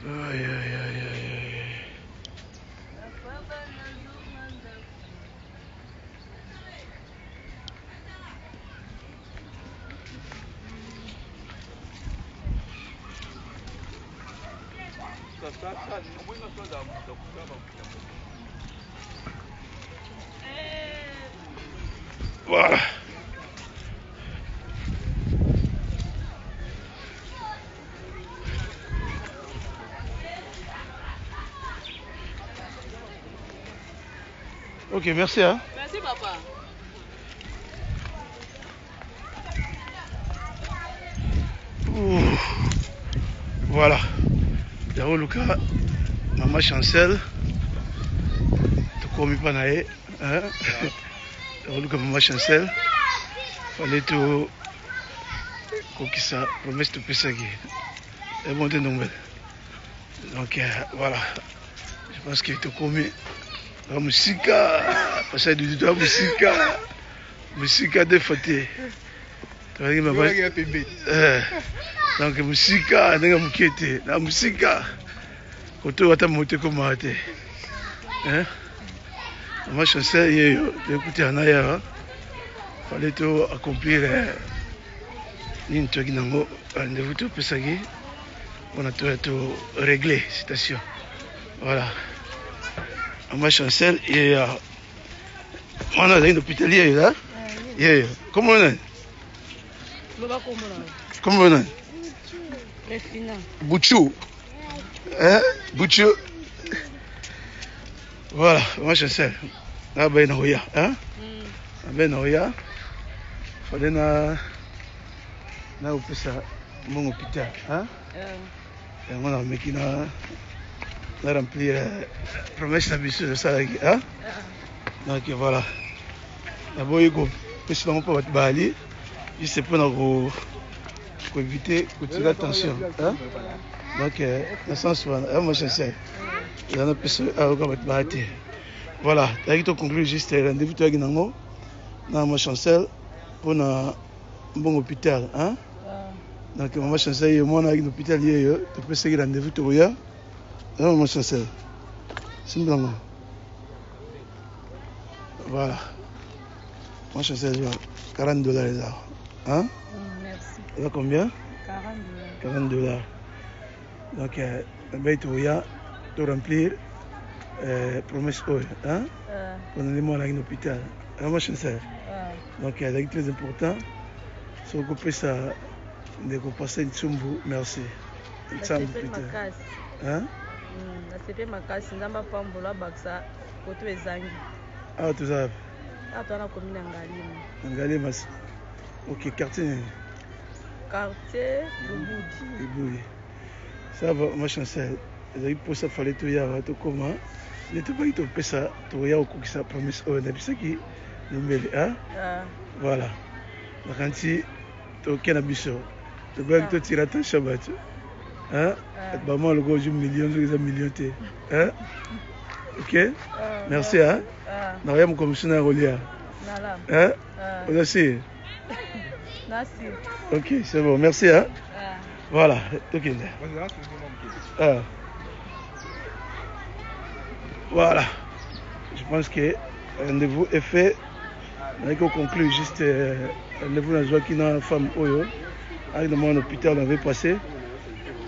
Aïe, aïe, aïe, aïe, aïe. Voilà. Ok, merci. Hein. Merci, papa. Ouh. Voilà. D'abord, Lucas, maman Chancel. Tu commis pas naïe. Hein? D'abord, Lucas, maman Chancel. Fallait tout. Qui ça, promesse de Pessagui. Et bon, des nouvelles. Donc, voilà. Je pense qu'il te commis. La musique, parce que du tout, la musique de fêter. Donc, musique, la musique, quand on va monter comme ça. Hein? Moi, je sais, d'écouter en ailleurs. Fallait tout accomplir. Une truc dans le rendez-vous tout Pessagui. On a tout réglé, citation. Voilà. Ma chancelle et on a un hôpitalier là. Comment on est? Comment on est? Bouchou. Hein? Bouchou. Voilà, ma chancelle. Là, ben, on a, hein? Ben, on a. Fallait na au mon hôpital, hein? Et on a mis qui na remplir promesse d'habitude de ça, hein? Donc voilà. D'abord, il faut pas votre bali. Il se peut pour éviter que tu aies attention. Hein? Donc, dans le sens où, moi je sais, il y a une personne à votre bali. Voilà, tu as conclu juste rendez-vous avec nous. Dans ma chancelle pour un bon hôpital. Hein? Donc, ma chancelle, moi, avec l'hôpital, tu peux seguir rendez-vous tout le temps. Ma chancelle. Simplement. Voilà. Moi, je sais, $40 là. Hein? Merci. Ça va combien? $40. Donc, tu remplir promesse oil. Hein? Pour aller à l'hôpital. Moi, je sais. Donc, c'est très important. Si vous pouvez ça, de passer une somme, merci. Hein? Ah, tout ça. Ah, tu as la commune en Galima. Ok, quartier. Quartier Boudi. Ça va, ma chancelle. Et pour ça, il fallait tout y avoir tout comment. Ne te pas y toper ça, tout y avoir qui ça promesse. On a ça qui nous met, hein? Voilà. Quand tu as cannabis, tu vas te tirer ta Shabbat. Hein? Et maman, le gros, 1 million, je million. Hein? Ok? Merci, hein? Nous avons un commissionnaire au lien. Hein? Merci. Merci. Ok, c'est bon, merci, hein? Voilà, ok. Voilà. Je pense que le rendez-vous est fait. On a conclu juste le rendez-vous dans la joie qui n'a une femme Oyo. Avec mon hôpital, on avait passé.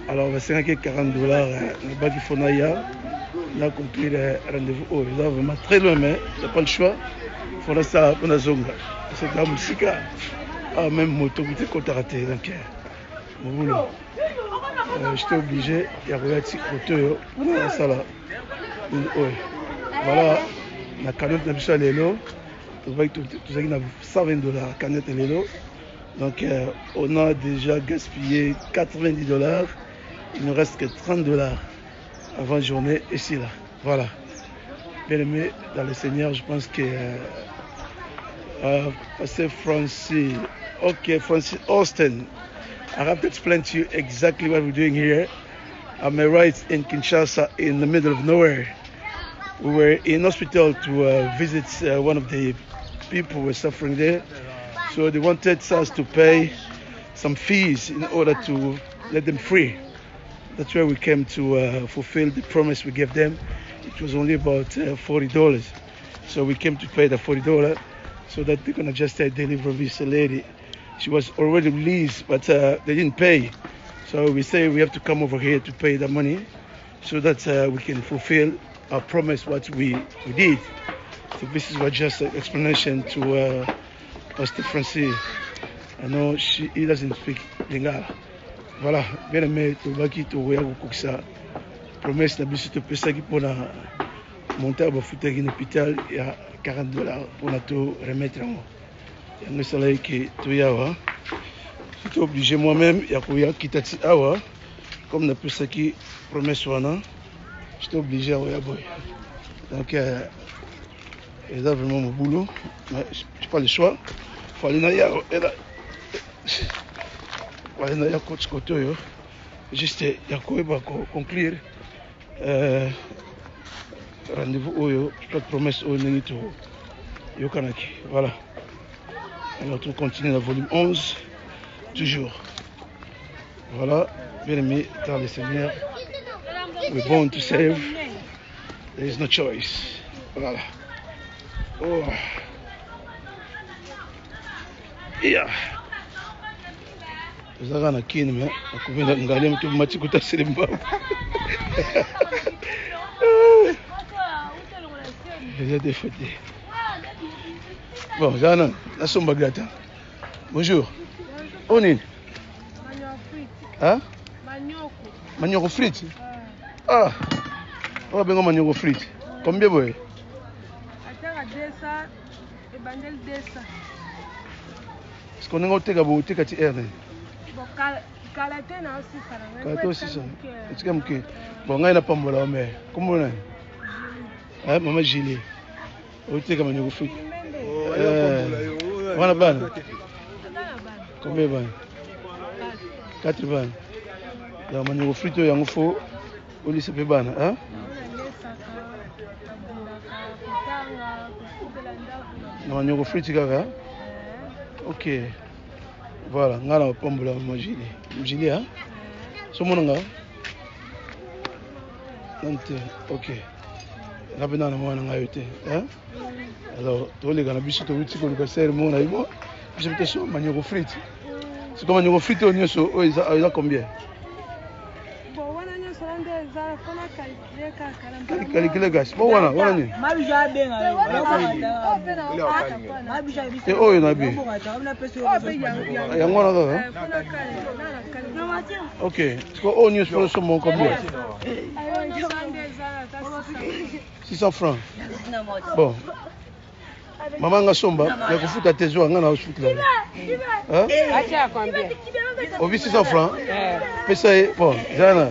Alors, on va $40. Le bac il faut naïa. On a conclu le rendez-vous Oyo. C'est vraiment très loin, mais il n'y a pas le choix. Il faut rester à la zonga. C'est la musique. Ah, même moto, qui était contracté. Donc, mon boulot. J'étais obligé. Il y avait un petit moto. Voilà, ça là. Voilà, la canette de Michel Lelo, tu vois que tu as $120 canette Lelo. Donc on a déjà gaspillé $90. Il ne reste que $30 avant la journée ici là. Voilà. Bien aimé dans le Seigneur, je pense que Pastor Francis, okay, Francis Austin, I have to explain to you exactly what we're doing here. I'm right in Kinshasa, in the middle of nowhere. We were in hospital to visit one of the people who were suffering there. So they wanted us to pay some fees in order to let them free. That's why we came to fulfill the promise we gave them. It was only about $40. So we came to pay the $40 so that they're gonna just deliver this lady. She was already released, but they didn't pay. So we say we have to come over here to pay the money so that we can fulfill our promise, what we did. So this is what just an explanation to Pastor Francis. I know he doesn't speak Lingala. Voilà, bien aimé, tobaki toya kokokisa promesse na biso topesaki mpona monter bafutaki na hôpital ya $40 mpona to remettre yango. Yango esalaki ke toya awa. J'étais obligé moi-même ya koya kitati awa comme napesaki promesse wana. J'étais obligé à koya boy. Donc c'est vraiment mon boulot, mais j'ai pas le choix. Il fallait aller à coach Kotoyo, juste à conclure rendez-vous oyo, pas de promesse au Nenito Yokanaki. Voilà. Alors on continue la volume 11, toujours. Voilà, bien aimé dans le Seigneur. We're born to serve. There is no choice. Voilà. Oh. Yeah. Zaka na kini me akubenda ngalia mtu machi kutasiri mbao. J'ai des fautes. Bon, Zana, la somba grata. Bonjour. On est. Hein? Manioko frites. Ah. On va bien manioko frites. Combien boy? Est-ce qu'on a un tega bo tega ti erne? Kalate aussi ça. Est-ce que m'ke? Bon, ngai na pambola mais. Comment on est? Ah, maman Julie. O tega manioko frites. Wana bana. Combien bana? 4 bana. La manioko frites yango fo au lycée pe bana, hein? Non, on a frites kaka. Ok. Voilà, ngala opombola mojili. Mojili hein? Somo nga. Nante. Ok. Rabena na mwana nga yote, hein? Alors, to les gana biso to wuti ko ka ser mo na ibo. Biso te so manioko frites. C'est comme manioko frites on yoso o isa combien? Calculer gas. Bon voilà ni. Et oh il y en a bien. Il y a moins là. Ok. Est-ce que on y est sur mon combien? 600 francs. Bon. Maman nga somba, ya kufuta tezo nga na hospital. Hein? Acha combien? Au 600 francs. Pesa bon, Jana.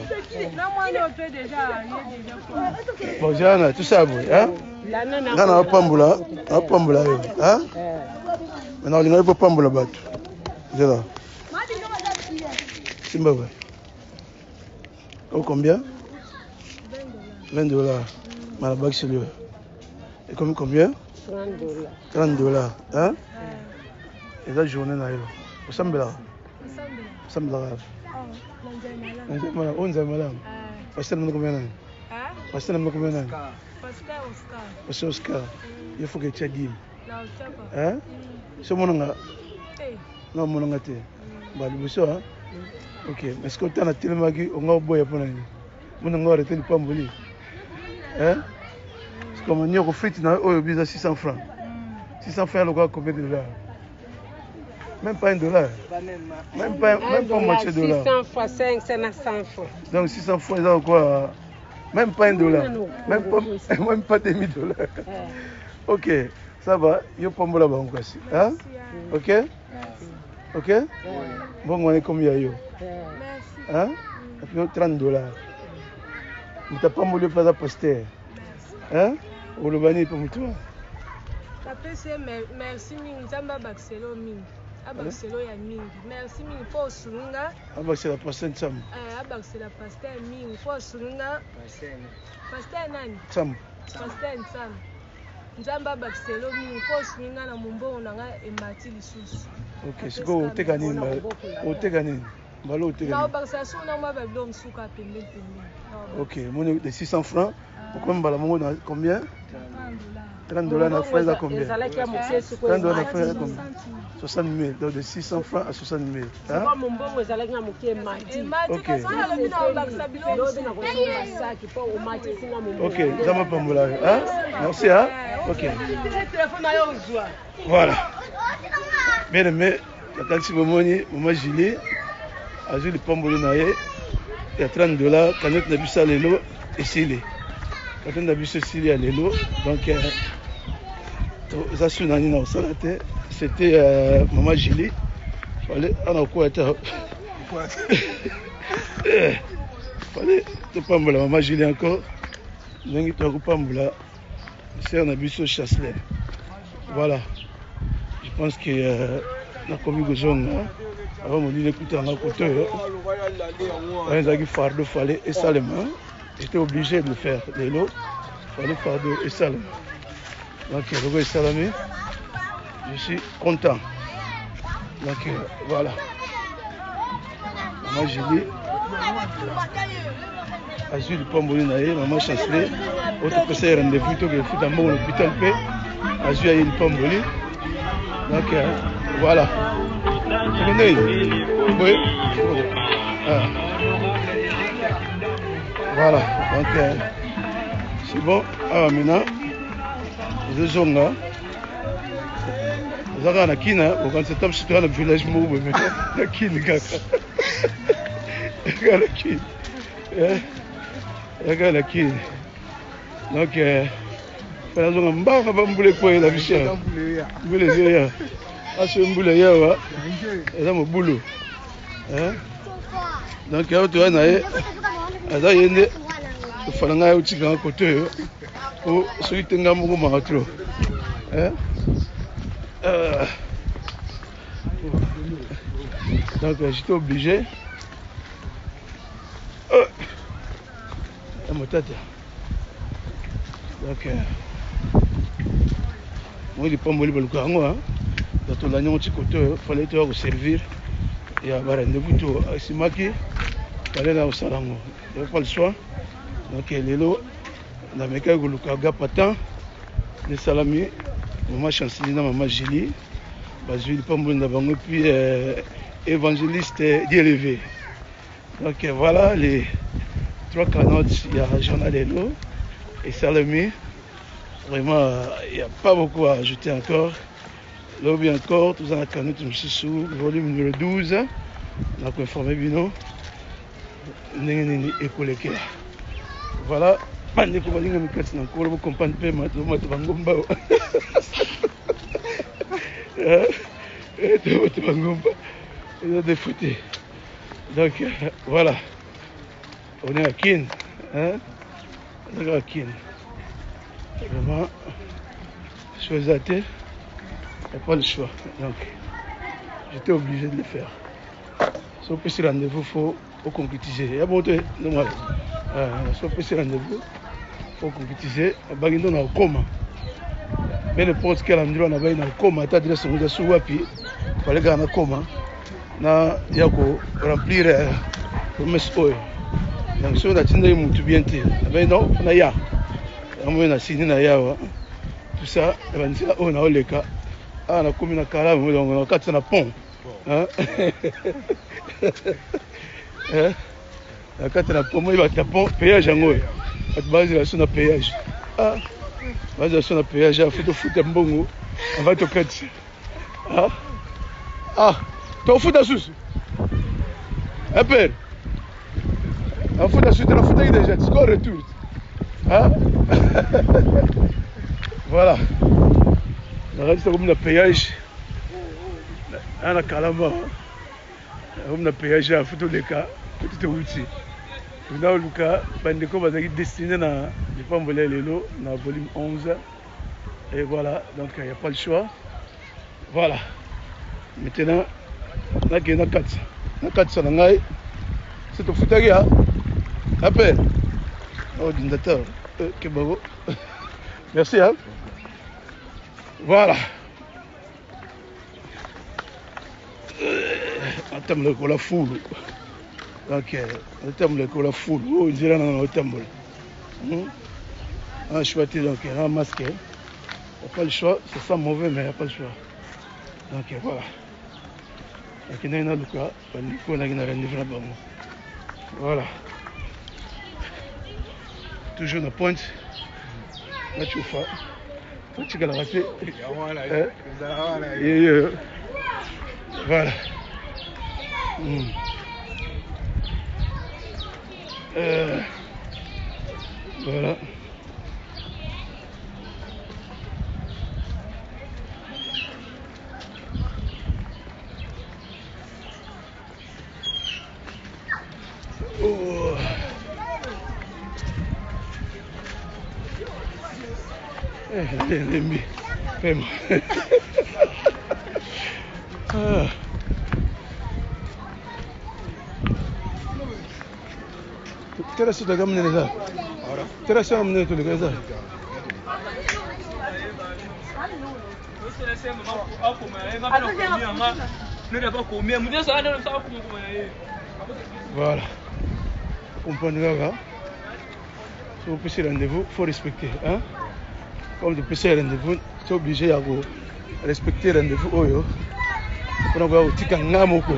Bon, Jana, tout ça bon, hein? Nga na pambula yo, hein? Maintenant on va pambula batu. Jana. Simba ouais. Oh combien? $20. Malabak c'est lui. Et combien? $30, hein? Et la journée là, au Sambela. Sambela. On est malade. Pasteur nous combien d'années? Pasteur nous combien d'années? Pasteur Oscar. Il faut que tu aies dit. Hein? C'est mon nom. Non, mon nom est. Bah, le ça, hein? Ok. Est-ce que tu as tellement dit on a boire pour nous? Mon nom est arrêté le pamboli. Hein? Comme on y a frites dans au bizarre 600 francs. 600 francs le gars combien de dollars? Même pas $1. Même pas moitié de $. 600 fois 5 c'est 900 francs. Donc 600 francs c'est quoi? Même pas $1. Même pas $2,000. OK, ça va. Yo pombo là-bas encore si. Hein? OK? OK? Bon on est combien yo? Hein? Et puis $30. Mais t'as pas moulu pas pasteur. Hein? Ou le bani pour toi? Merci mingi nzamba baxelo mingi. Abaxelo ya mingi. Merci mingi pour sunga. Abaxela pasteur Tsam. Abaxela pasteur mingi pour sunga. Pasteur nani? Tsam. Pasteur Tsam. Nzamba baxelo mingi pour sunga na mumbo nanga emati lisusu. OK, siko uteka nini? Uteka nini? Mbalo te. Non, parce que ça on m'a pas besoin de souka pembe. OK, mon de 600 francs. Pourquoi mbala mongo na combien? 30 dollars na frais à combien? 30 dollars na frais à combien? 60 000, donc de 600 francs à 60 000. Hein? OK. OK, Zama Pambola. Hein? Merci. Hein? OK. Voilà. Bien aimé, quand tu maman Julie, a joué le Pambola naïe, il y a 30 dollars, quand on a vu ça, l'élo, et s'il quand on a vu ceci, il y a l'élo, donc c'était maman Julie. Fallait on a quoi être fallait te Pambola maman Julie encore. Donc tu as Pambola. C'est un abus sur Chasselet. Voilà. Je pense que la commune de Zone, avant de dire écoutez, on a côté, on a dit fardeau, fallait et salement. J'étais obligé de le faire. Il fallait fardeau et salement. Donc, le Salamé, je suis content. Donc, voilà. Maman Julie, a joué le Pambola naïe, maman Chasselet, autre que c'est rendez-vous, tout le foot dans l'hôpital, a joué le Pambola. Donc, voilà. Oui. Voilà. Donc, c'est bon. Ah, maintenant, les deux zongas. Vous avez un akina, ou quand c'est un petit peu dans le village, vous avez un akina. Un akina. Donc, la zone mbanga bambule kwa la bichère. Mbule ya. Aso mbule ya wa. Eza mo boulot. Hein? Donc ya to na ye. Aza yende. Falanga ya utika côté yo. O soki tenga mo ma trop. Hein? Donc j'étais obligé. Motata. Donc moi, il Pambola le Congo, dans l'année où tu fallait te servir et avoir un rendez-vous à Simaki, fallait aller au Salango. Il n'y avait pas le choix. Donc, les lots, dans mes cas, le Kaga Patan, les salami, maman Chancelina, maman Julie, je le Pambola Bango, puis évangéliste d'élevé. Donc, voilà les 3 canottes, il y a Journal des lots et Salami. Vraiment, il n'y a pas beaucoup à ajouter encore. Lobby encore, tout ça, la canette, sous volume numéro 12. On a informé Bino. Voilà. Pandé comme on dit, on encore, vous comprenez pas, vous Bangomba. Bangomba. Il a des foutés. Donc, voilà. On est à Kin. On est à Kin. Vraiment, chose à terre, il n'y a pas le choix. Donc, j'étais obligé de le faire. Si on peut se rendez-vous, il faut concrétiser. Il y a bon temps, normal. Si on peut se rendez-vous, il faut concrétiser. Il y a un coma. Mais n'importe quel endroit, il y a un coma. Il y a un coma. Il fallait qu'il y ait un coma. Il y a remplir le mesco. Donc, si on a tenu un bien, non, il y a. On signé na yawa tout ça on a le cas on a commis na kalamu on a quatre na pont hein la quatre na pont il va pont péage ngo at base la son péage base la son péage a fait foot mbongo on va to quatre to foot sous un peu un foot sous la foot déjà score retour. Hein? Voilà. On a comme le péage. On a calama. On a péage à photo de cas. Tout est outil. On a le cas. Bandeko va être destiné à le Pambola Lelo dans le volume 11. Et voilà. Donc il n'y a pas le choix. Voilà. Maintenant, on a 4. On a 4 sangai. C'est au foutage. Appel. Ordinateur. Merci. Hein? Voilà. atambola kola fulu. Donc atambola kola fulu. Oh, nzela na atambola. Un choix donc un masque. Il n'y a pas le choix, c'est ça mauvais mais il n'y a pas le choix. Donc voilà. Donc il y a un Luka, on a un voilà. Toujours la pointe. Là tu fais. Tu vas la rater. Voilà. Voilà. Oh. L'ennemi. Vraiment. Tera sudah kamu ni dah. Tera saya kamu ni tu dah dah. Voilà. Comprenez là. Si vous passez rendez-vous, il faut respecter. Hein? Comme tu passes rendez-vous, tu es obligé à respecter rendez-vous. Oyo. Pour avoir un petit kangamoko.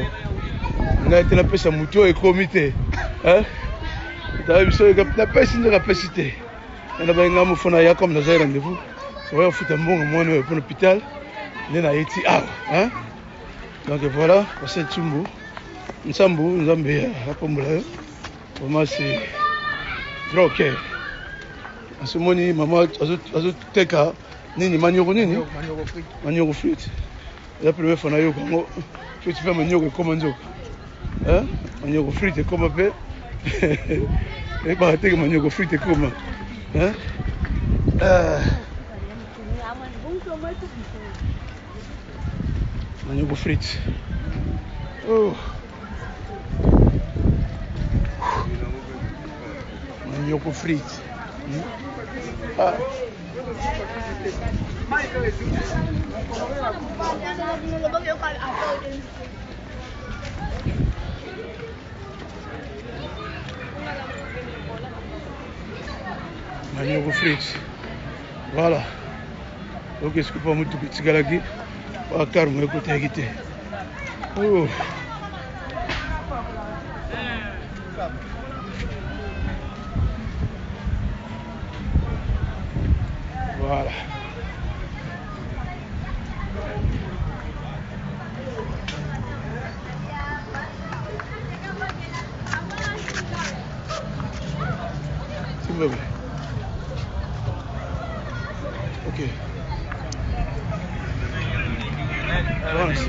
On a été la pêche à mouton et comité. Hein? Tu as vu ça? La pêche n'est pas capacité. On a bien un fond à comme dans un rendez-vous. Ça va foutre un bon moment pour l'hôpital. On a été hein? Donc voilà, c'est Tsumbu. Nsambu, Nzambe, Apombola. Vraiment c'est très ok. À ce moment, maman a teka nini manioko nini? Manioko frite. La première fois na yo Congo, tu fais manioko comme nzoka. Hein? Manioko frite comme appel. Et pas teka manioko frite comme. Hein? Manioko frite. Oh. Manioko frite. Ah. Manioko frite. Voilà. Donc est-ce que pas muito petit galaki? Pas carmo écoute agité. Oh. Voilà. S'il vous plaît. Ok. Avance.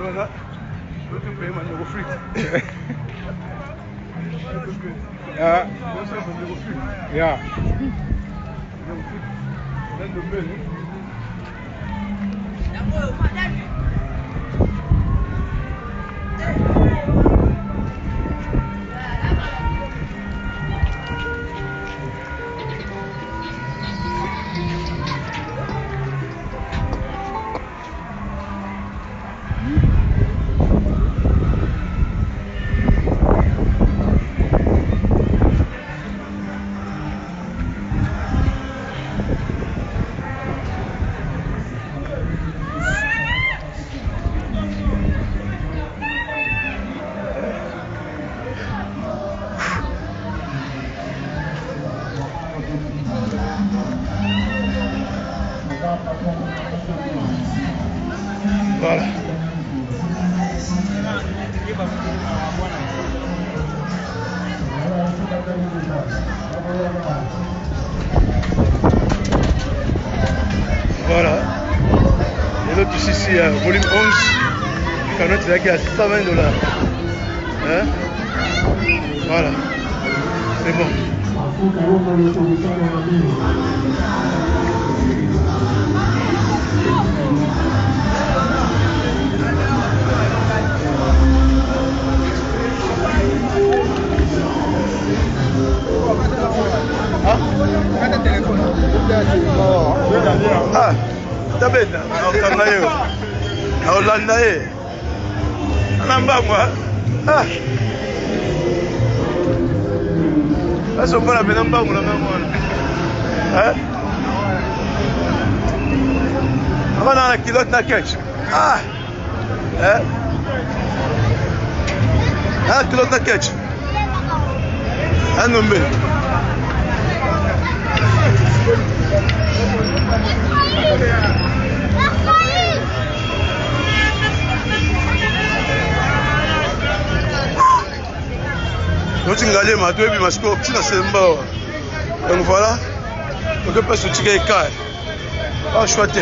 Voilà. Je peux payer manioko frite. Yeah. Yeah. Voilà. Voilà. autres ici, volume 11. Canotte, c'est à $120. Hein? Voilà. C'est bon. Ah, tabenda, okanga yo. Aolanda ye. Anambangwa. Ah. Aso mbona bena mbangu na ngwana. Hein? Avana na kilote na ketchup. Ah. Hein? Ah, kilote na ketchup. Anombe. Donc tu regardes ma toi et puis ma score petit dans ce bord. Donc voilà. Donc on peut se tirer car. Ah chouette.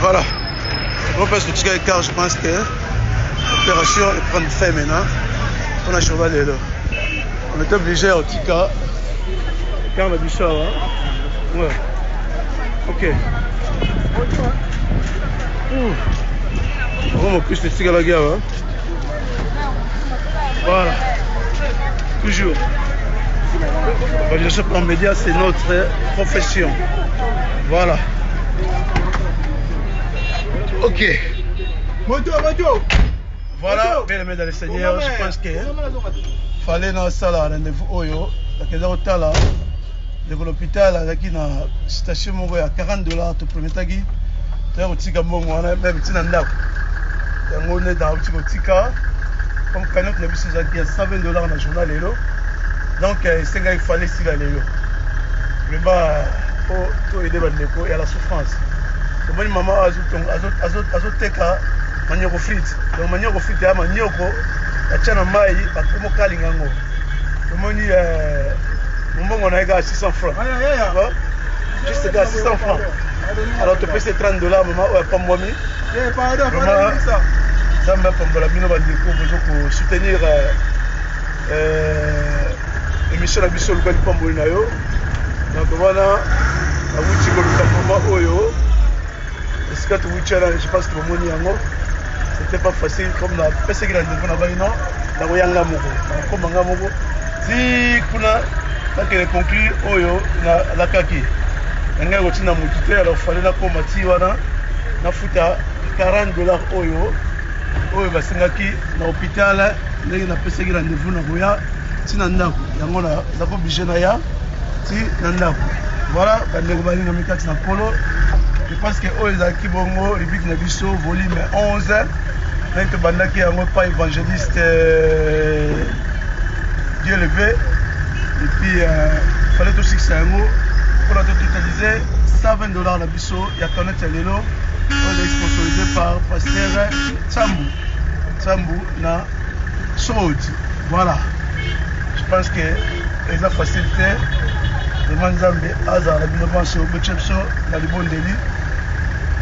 Voilà. On passe le tigre car je pense que l'opération prend fin maintenant. On a cheval là. On est obligé au tika. Car on a du ça. Ouais. Ok. On va plus le tigre à la guerre. Voilà. Toujours. L'organisation par média, c'est notre profession. Voilà. Ok. Moto. Voilà, bien aimé dans le Seigneur, je pense que fallait dans ça là, rendez-vous Oyo, dans l'hôpital, avec une station à $40, tu promets tagi, tu as un petit gamin, on a même petit nanda. On est dans un petit tika, comme quand on a vu ces acquis à $120 dans le journal Lélo. Donc, c'est qu'il fallait s'y aller. Vraiment, il faut aider les gens, il y a la souffrance. Comme maman azoteka manioko frites. Donc manioko frites ya manioko achana mai bakomo kalinga ngo. Tomoni mbongo na ega 600 francs. Juste ega 600 francs. Alors tu payes ces $30 maman ouais pas moi mi. Maman ça m'a pas la bino bandiko pour soutenir émission la biso lukali pamboli na yo. Donc voilà avuti ko lukambo oyo. Je pense que c'était pas facile comme la personne qui a dit qu'on a dit non, si on conclu oyo la kaki, on a continué à monter alors fallait la combattre wana na futa $40 oyo va singaki na hôpital ndenge na personne qui a rendez-vous na boya tina ndako yango na zako obligé na ya ti na ndako voilà quand on va aller na polo. Je pense que Oezaki Bongo, le but Nabiso, volume 11, notre bandaki a pas évangéliste Dieu levé. Et puis, il fallait aussi que ça pour la totaliser $120 Nabiso, il y a connaître Lélo, on est sponsorisé par Pasteur Tsambou na Saud. Voilà. Je pense que les facilité. Demande Zambé, Azar, la binovance au Bechepso, dans les bons délits.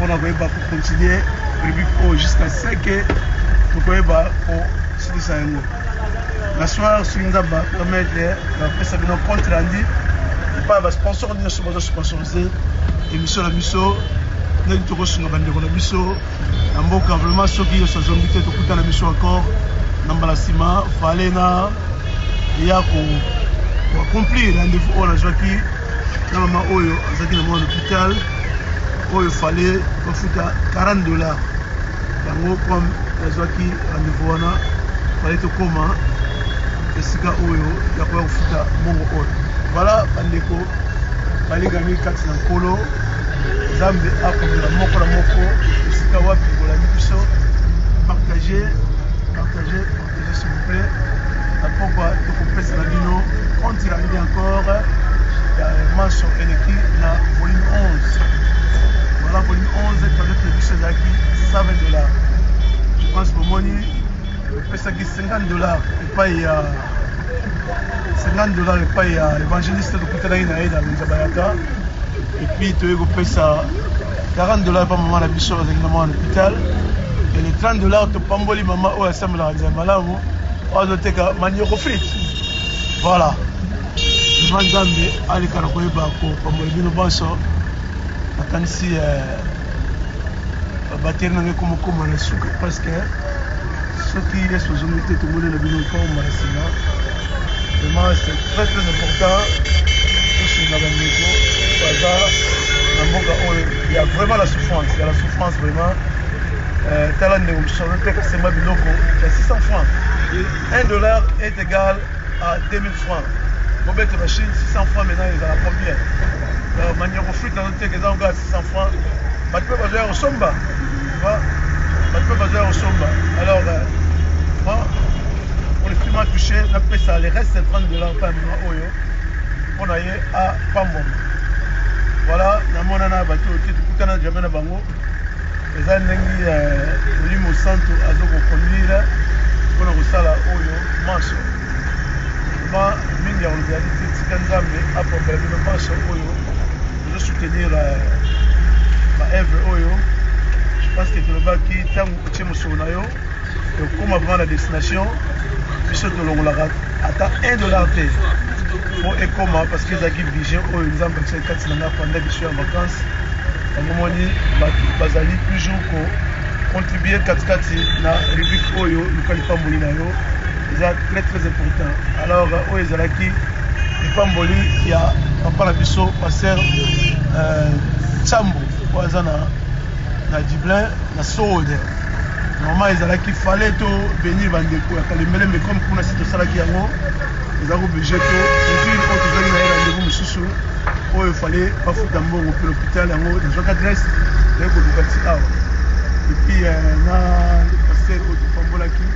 On a voulu continuer jusqu'à 5 pour se dire ça. la soirée sur Nzaba permettre de faire un compte rendu pas de sponsor ni sur sponsorisé émission la biso ne toko sur bande ko la biso amboka vraiment ceux qui sont invités to kuta la biso encore nambala sima fallait na ya ko accomplir rendez-vous on a joki normalement oyo azaki na l'hôpital oyo fallait ko futa $40 yango comme azaki rendez-vous wana fallait to koma esika oyo ya ko futa mongo oyo. Voilà, bandeko, balingami kati na nkolo, Zambe akomela moko na moko, esika wapi bolandi biso, partagez s'il vous plaît. Pourquoi tokopesa na bino compte rendu encore mention eleki na volume 11. Voilà, volume 11 avec le biso ezalaki $120. Je pense que moni pesaki $50 epai ya $50 epai ya évangéliste tokutanaki na ye na Nzabayaka et puis toyei kopesa $40 epai mama na biso azalaki na mwana hôpital et les $30 topamboli mama oyo asambelaka nzambe malamu oyo azoteka manioko frite. Voilà, ma nzambe aleka na koyeba kopambola bino banso nakanisi babateri nange komokoma na suka parce que soki yesu ozongi te tomoni na bino komoma na nsima. Vraiment, c'est très important. Il y a vraiment la souffrance. Il y a la souffrance vraiment. C'est 600 francs. $1 est égal à 2000 francs. Pour mettre la Chine, 600 francs maintenant, ils en ont combien? Manière au fruit, dans notre cas, ils ont 600 francs. Mais tu peux pas jouer au somba. Tu peux pas jouer au somba. Alors, pour les plus mal touchés, les restes c'est $30 par mois oyo. On a eu à Pambom. Voilà, na monana bato qui tukana jamais na bango. Les anengi volume au centre azoko conduire pour na sala oyo manso. Ma mingi on vient de Tikanzambe à problème de manso oyo. Je soutenir ma œuvre oyo. Je pense que le bas qui tango tchemo sonayo et comme avant la destination biso tolongolaka ata $1 te po ekoma parce que ezalaki budget oyo nzambe akisaki kati na nga pendant biso ya vacances yango moni bato bazali toujours kocontribue katikati na rubrique oyo luka lipamboli na yo eza très très important. Alors oyo ezalaki lipamboli ya papa na biso paster Tsambo oyo aza na Dublin na Sode. Normalement, il fallait venir vendre des Kalemele, mais comme pour la situation qui est là, ils ont obligé de rendez-vous où il fallait pas foutre un mot au l'hôpital, dans une adresse, et puis, on a passé au Pambola qui,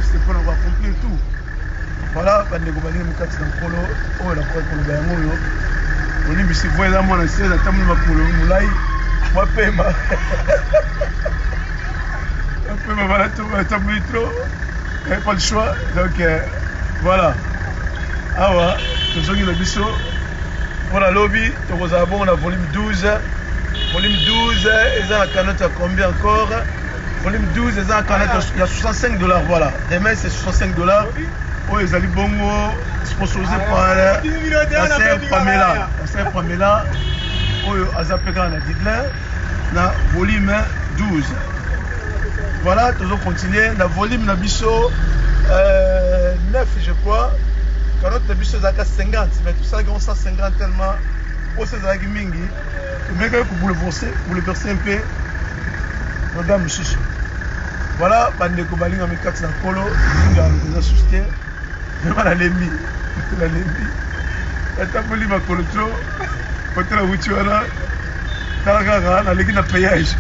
c'était pour avoir compris tout. Voilà, on a dit que c'est un colo, on a pris pour le bain, on a dit que c'est vraiment mon ancien, on a dit que moulay, moi, paiement. On peut me trop, il n'y a pas le choix. Donc voilà. Ah ouais, nous sommes le biseau. Pour la lobby, nous avons la volume 12. Volume 12, ils ont la canette à combien encore? Volume 12, ils ont la canette, il y a $65. Voilà. Demain, c'est $65. Oh, ils ont les bongos sponsorisés par la sœur Pamela. La sœur Pamela, oh, ils ont payé un Dublin. La volume 12. Voilà, toujours continuer. Le volume de biso 9, je crois. Quand notre biso est à 50, mais tout ça, on 150 tellement. Pour ces agues mingi, mais que vous le verser un peu. Madame Chichi. Voilà, bande ko balinga mi kati na kolo, minga na susté. Vraiment la lembi. La lembi. Atapoli ma kolo trop. Peut-être la voiture. Talaga na leki na péage.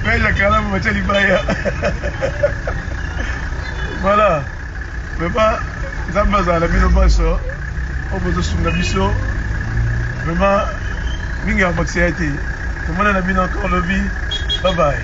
Mais il y a quand même un Libaya. Voilà. Mais pas, Zambaza, la mine au basso, au bout de son abisso. Vraiment, Minga Maxiati. Tout le monde a mis encore le vie. Bye bye.